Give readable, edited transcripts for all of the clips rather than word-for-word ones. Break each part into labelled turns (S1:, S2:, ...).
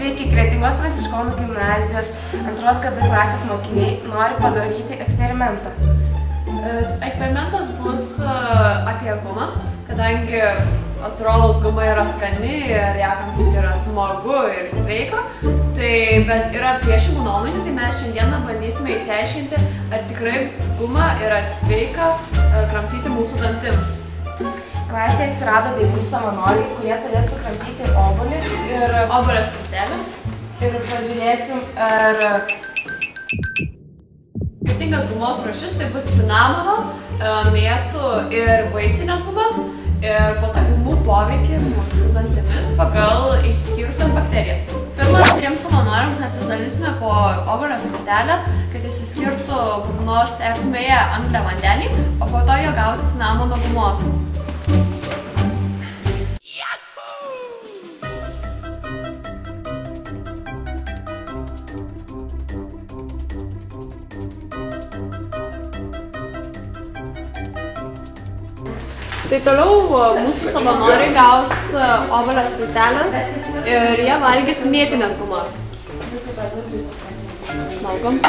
S1: Sveiki, Kretingos Pranciškonų gimnazijos 2 klasės mokiniai nori padaryti eksperimentą.
S2: Eksperimentas bus apie gumą, kadangi atrodos guma yra skani ir ją kramtyti yra smagu ir sveika, bet yra priešingų nuomonių, tai mes šiandieną bandysime išsiaiškinti, ar tikrai guma yra sveika kramtyti mūsų dantims.
S1: Klasėje atsirado 9 savanoriai, kurie turės sukramtyti obuolį ir
S2: obuolio skiltelę.
S1: Ir pažiūrėsim, ar
S2: skirtingas gumos rūšis, tai bus cinamono, mėtų ir vaisinės gumas ir po to gumų poveikį mūsų dantimis pagal išsiskyrusias bakterijas. Pirmas 3 savanoriams mes išdalinsime po obuolio skiltelę, kad išsiskirtų burnos ertmėje angliavandenį, o po to jie gaus cinamono gumos. Tai toliau mūsų savanoriai gaus obuolio skilteles ir jie valgys mėtinės gumas. Valgom.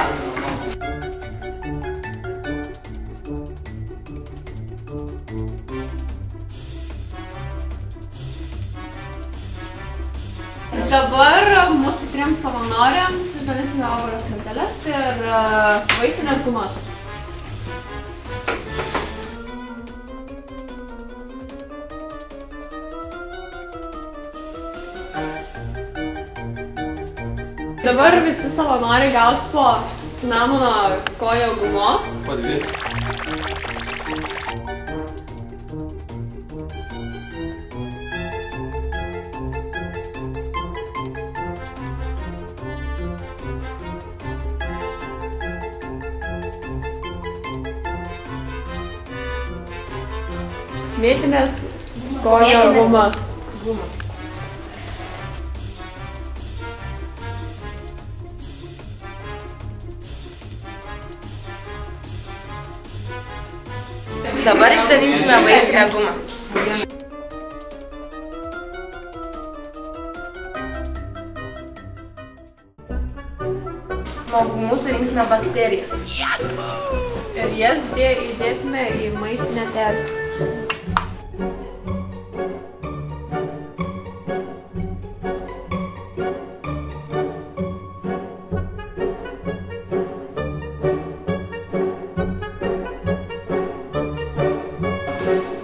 S2: Dabar mūsų 3 savanoriams išdalinsime obuolio skilteles ir vaisinės gumas. Dabar visi savanoriai gaus po cinamono skojo gumos.
S3: Po 2.
S2: Mėtinės skojo gumas.
S1: Dabar išdalinsime vaisinę gumą. Nuo gumų surinksime bakterijas.
S2: Ir jas įdėsime į maistinę terpę.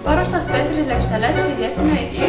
S2: Paruoštas petri lėkšteles įdėsime į